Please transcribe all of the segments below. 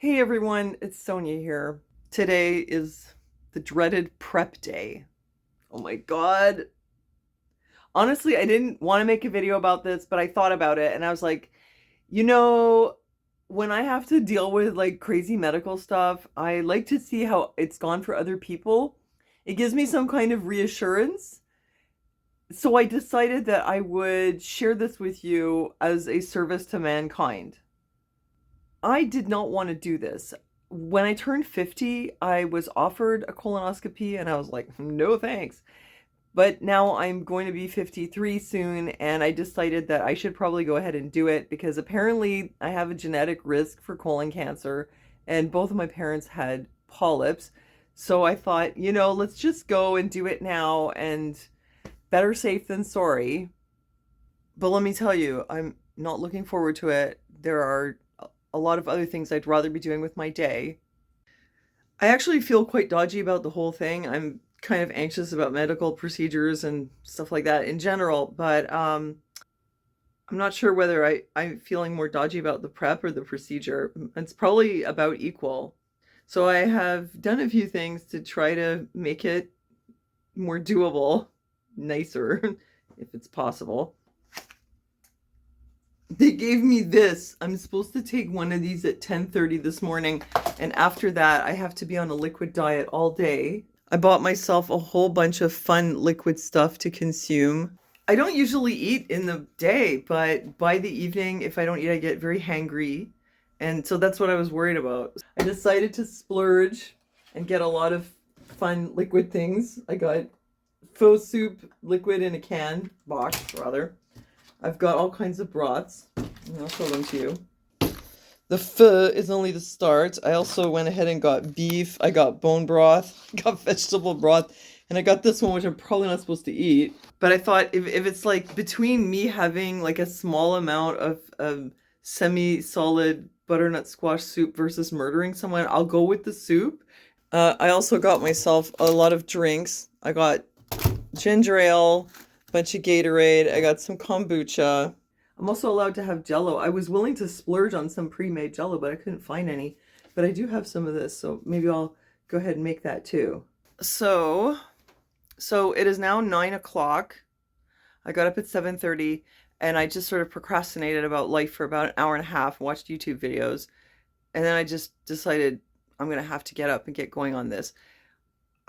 Hey everyone, it's Sonia here. Today is the dreaded prep day. Oh my god. Honestly, I didn't want to make a video about this, but I thought about it and I was like, you know, when I have to deal with like crazy medical stuff, I like to see how it's gone for other people. It gives me some kind of reassurance. So I decided that I would share this with you as a service to mankind. I did not want to do this. When I turned 50, I was offered a colonoscopy and I was like, no thanks. But now I'm going to be 53 soon and I decided that I should probably go ahead and do it because apparently I have a genetic risk for colon cancer and both of my parents had polyps. So I thought, let's just go and do it now and better safe than sorry. But let me tell you, I'm not looking forward to it. There are a lot of other things I'd rather be doing with my day. I actually feel quite dodgy about the whole thing. I'm kind of anxious about medical procedures and stuff like that in general, but I'm not sure whether I'm feeling more dodgy about the prep or the procedure. It's probably about equal. So I have done a few things to try to make it more doable, nicer, if it's possible. They gave me this. I'm supposed to take one of these at 10:30 this morning, and after that I have to be on a liquid diet all day. I bought myself a whole bunch of fun liquid stuff to consume. I don't usually eat in the day, but by the evening, if I don't eat, I get very hangry. And so that's what I was worried about. I decided to splurge and get a lot of fun liquid things. I got faux soup liquid in a can, box rather. I've got all kinds of broths, and I'll show them to you. The pho is only the start. I also went ahead and got beef. I got bone broth. I got vegetable broth. And I got this one, which I'm probably not supposed to eat. But I thought if it's like between me having like a small amount of semi-solid butternut squash soup versus murdering someone, I'll go with the soup. I also got myself a lot of drinks. I got ginger ale, bunch of Gatorade. I got some kombucha. I'm also allowed to have Jello. I was willing to splurge on some pre-made Jello, but I couldn't find any. But I do have some of this, so maybe I'll go ahead and make that too. So it is now 9 o'clock. I got up at 7:30 and I just sort of procrastinated about life for about an hour and a half, watched YouTube videos, and then I just decided I'm gonna have to get up and get going on this.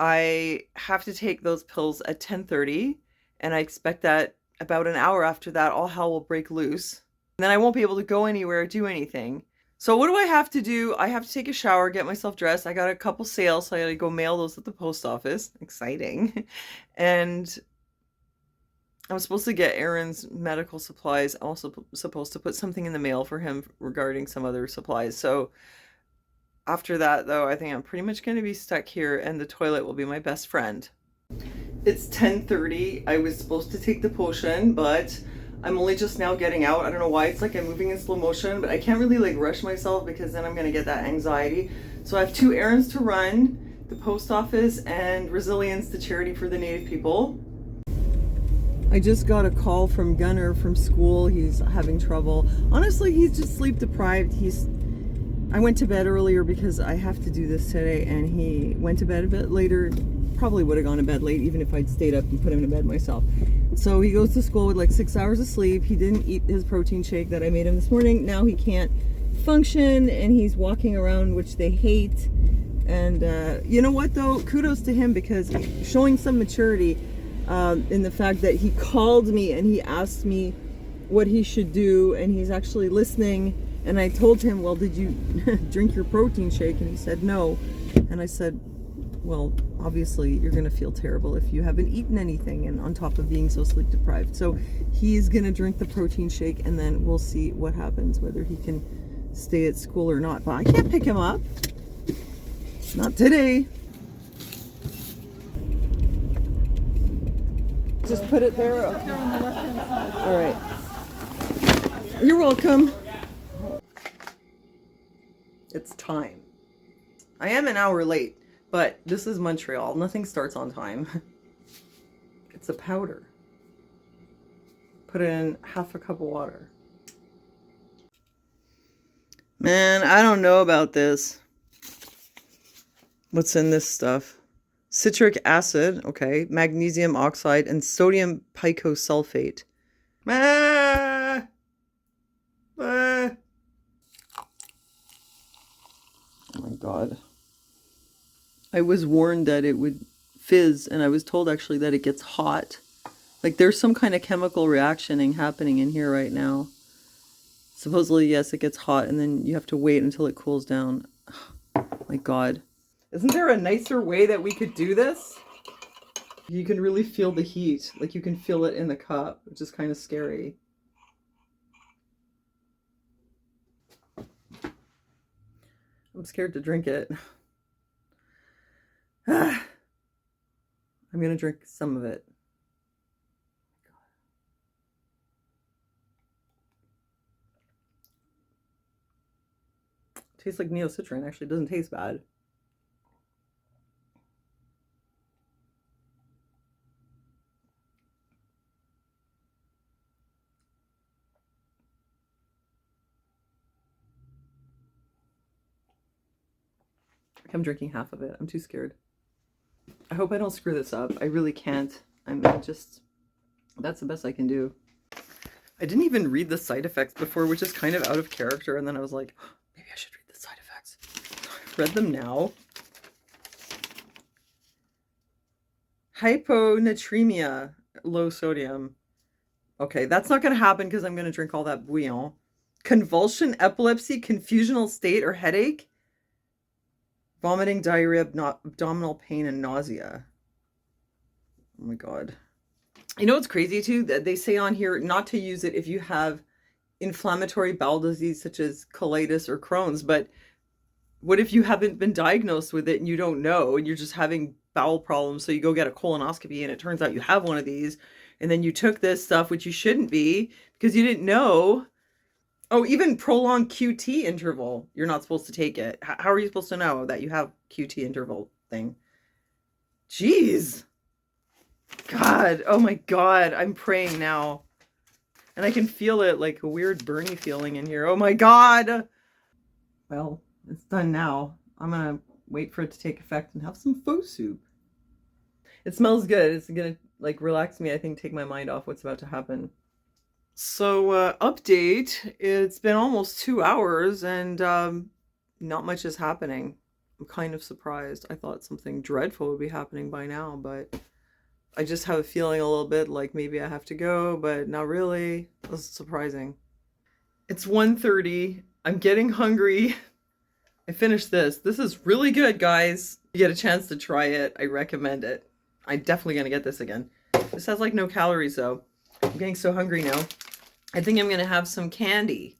I have to take those pills at 10:30. And I expect that about an hour after that, all hell will break loose. And then I won't be able to go anywhere or do anything. So what do I have to do? I have to take a shower, get myself dressed. I got a couple sales, so I gotta go mail those at the post office. Exciting. And I'm supposed to get Aaron's medical supplies. I'm also supposed to put something in the mail for him regarding some other supplies. So after that, though, I think I'm pretty much going to be stuck here, and the toilet will be my best friend. It's 10:30. I was supposed to take the potion, but I'm only just now getting out. I don't know why. It's like I'm moving in slow motion, but I can't really like rush myself because then I'm going to get that anxiety. So I have 2 errands to run, the post office and Resilience, the charity for the Native people. I just got a call from Gunnar from school. He's having trouble. Honestly, he's just sleep deprived. I went to bed earlier because I have to do this today, and he went to bed a bit later. Probably would have gone to bed late even if I'd stayed up and put him to bed myself. So he goes to school with like 6 hours of sleep. He didn't eat his protein shake that I made him this morning. Now he can't function and he's walking around, which they hate. And you know what though? Kudos to him because he's showing some maturity in the fact that he called me and he asked me what he should do, and he's actually listening. And I told him, well, did you drink your protein shake? And he said no. And I said, well, obviously you're going to feel terrible if you haven't eaten anything and on top of being so sleep deprived. So he's going to drink the protein shake and then we'll see what happens, whether he can stay at school or not. But I can't pick him up. Not today. Just put it there. All right. You're welcome. It's time. I am an hour late. But this is Montreal. Nothing starts on time. It's a powder. Put in half a cup of water. Man, I don't know about this. What's in this stuff? Citric acid, okay, magnesium oxide, and sodium picosulfate. Ah! Ah! Oh my god. I was warned that it would fizz, and I was told actually that it gets hot. Like there's some kind of chemical reactioning happening in here right now. Supposedly, yes, it gets hot, and then you have to wait until it cools down. Oh my god. Isn't there a nicer way that we could do this? You can really feel the heat. Like you can feel it in the cup, which is kind of scary. I'm scared to drink it. I'm going to drink some of it. Tastes like neocitrin. Actually, it doesn't taste bad. I'm drinking half of it. I'm too scared. I hope I don't screw this up. I really can't. That's the best I can do. I didn't even read the side effects before, which is kind of out of character. And then I was like, oh, maybe I should read the side effects. I've read them now. Hyponatremia, low sodium. Okay, that's not going to happen because I'm going to drink all that bouillon. Convulsion, epilepsy, confusional state or headache. Vomiting, diarrhea, abdominal pain, and nausea. Oh my god. You know what's crazy too? That they say on here not to use it if you have inflammatory bowel disease such as colitis or Crohn's, but what if you haven't been diagnosed with it and you don't know and you're just having bowel problems, so you go get a colonoscopy and it turns out you have one of these, and then you took this stuff which you shouldn't be because you didn't know. Oh, even prolonged QT interval, you're not supposed to take it. How are you supposed to know that you have QT interval thing? Jeez. God, oh my god, I'm praying now. And I can feel it like a weird burny feeling in here. Oh my god. Well, it's done now. I'm gonna wait for it to take effect and have some pho soup. It smells good. It's gonna like relax me, I think, take my mind off what's about to happen. So, update. It's been almost 2 hours and not much is happening. I'm kind of surprised. I thought something dreadful would be happening by now, but I just have a feeling a little bit like maybe I have to go, but not really. That's surprising. It's 1:30. I'm getting hungry. I finished this. This is really good, guys. You get a chance to try it, I recommend it. I'm definitely gonna get this again. This has like no calories though. I'm getting so hungry now. I think I'm gonna have some candy.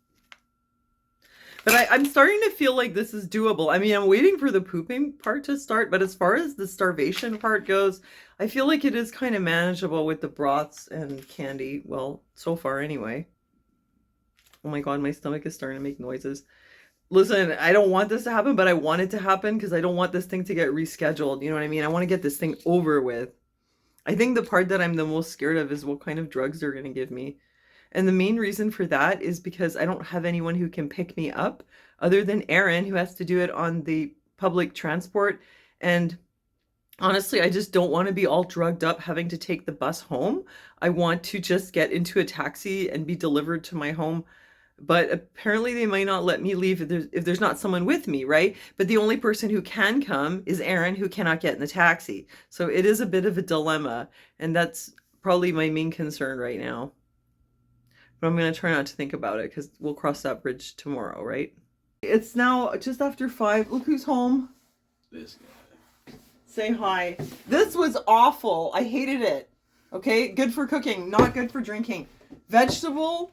But I'm starting to feel like this is doable. I mean, I'm waiting for the pooping part to start, but as far as the starvation part goes, I feel like it is kind of manageable with the broths and candy. Well, so far anyway. Oh my god, my stomach is starting to make noises. Listen, I don't want this to happen, but I want it to happen because I don't want this thing to get rescheduled. You know what I mean? I want to get this thing over with. I think the part that I'm the most scared of is what kind of drugs they're going to give me. And the main reason for that is because I don't have anyone who can pick me up other than Aaron, who has to do it on the public transport. And honestly, I just don't want to be all drugged up having to take the bus home. I want to just get into a taxi and be delivered to my home. But apparently they might not let me leave if there's not someone with me, right? But the only person who can come is Aaron, who cannot get in the taxi. So it is a bit of a dilemma, and that's probably my main concern right now. But I'm going to try not to think about it because we'll cross that bridge tomorrow, right? It's now just after 5. Look who's home. This guy. Say hi. This was awful. I hated it. Okay, good for cooking, not good for drinking. Vegetable,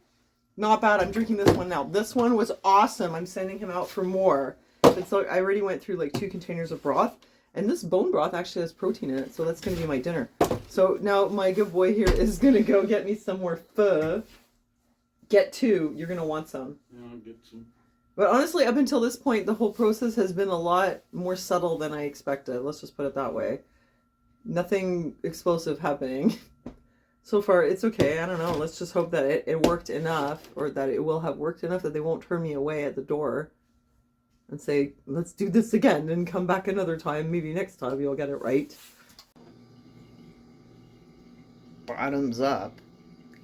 not bad. I'm drinking this one now. This one was awesome. I'm sending him out for more. But so I already went through like 2 containers of broth. And this bone broth actually has protein in it, so that's going to be my dinner. So now my good boy here is going to go get me some more pho. Get 2. You're going to want some. Yeah, I'll get some. But honestly, up until this point, the whole process has been a lot more subtle than I expected. Let's just put it that way. Nothing explosive happening. So far, it's okay. I don't know. Let's just hope that it worked enough, or that it will have worked enough that they won't turn me away at the door. and say, let's do this again and come back another time. Maybe next time you'll get it right. Bottoms up.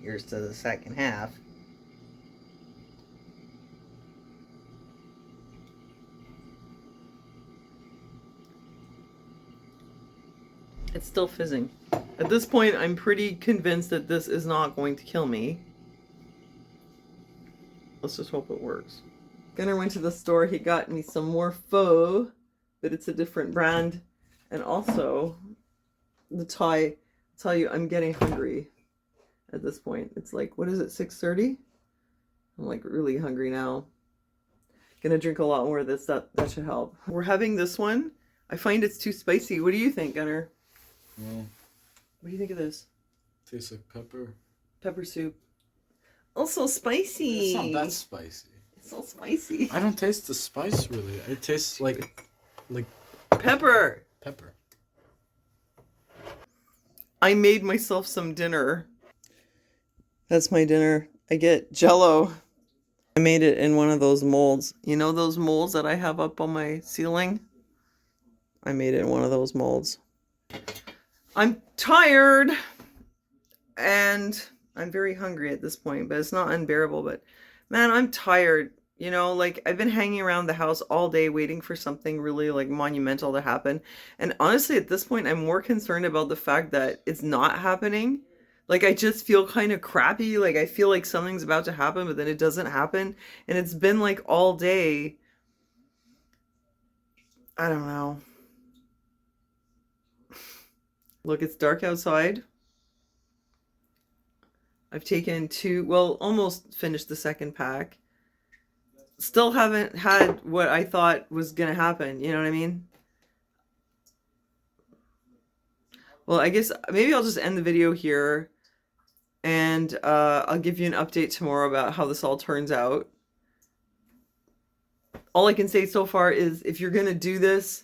Here's to the second half. It's still fizzing. At this point, I'm pretty convinced that this is not going to kill me. Let's just hope it works. Gunnar went to the store. He got me some more pho, but it's a different brand. And also, the Thai. Tell you, I'm getting hungry at this point. It's like, what is it, 6:30? I'm like really hungry now. Gonna drink a lot more of this. That should help. We're having this one. I find it's too spicy. What do you think, Gunnar? Well, What do you think of this? tastes like pepper. Pepper soup. Also spicy. It's not that spicy. It's so spicy. I don't taste the spice really. It tastes like Pepper. pepper. I made myself some dinner. That's my dinner. I get Jell-O. I made it in one of those molds. You know those molds that I have up on my ceiling? I made it in one of those molds. I'm tired and I'm very hungry at this point, but it's not unbearable. But man, I'm tired. You know, like I've been hanging around the house all day waiting for something really like monumental to happen. And honestly, at this point, I'm more concerned about the fact that it's not happening. Like I just feel kind of crappy. Like I feel like something's about to happen, but then it doesn't happen. And it's been like all day. I don't know. Look, it's dark outside. I've taken almost finished the second pack. Still haven't had what I thought was gonna happen. You know what I mean? Well, I guess maybe I'll just end the video here and I'll give you an update tomorrow about how this all turns out. All I can say so far is if you're gonna do this,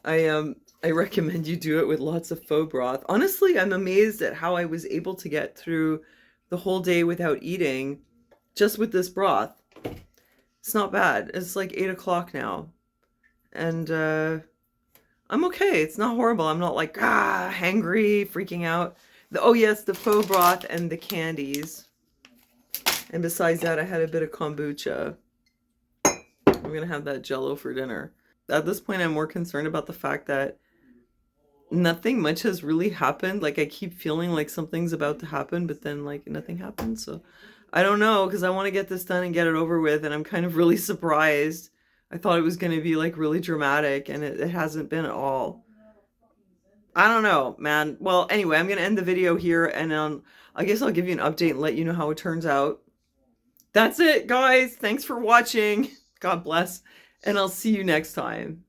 I recommend you do it with lots of faux broth. Honestly, I'm amazed at how I was able to get through the whole day without eating just with this broth. It's not bad. It's like 8 o'clock now. And I'm okay. It's not horrible. I'm not like, hangry, freaking out. Oh yes, the faux broth and the candies. And besides that, I had a bit of kombucha. I'm going to have that Jell-O for dinner. At this point, I'm more concerned about the fact that nothing much has really happened. Like I keep feeling like something's about to happen, but then like nothing happens. So I don't know, because I want to get this done and get it over with. And I'm kind of really surprised. I thought it was going to be like really dramatic, and it hasn't been at all. I don't know, man. Well, anyway, I'm going to end the video here, and I guess I'll give you an update and let you know how it turns out. That's it, guys. Thanks for watching. God bless. And I'll see you next time.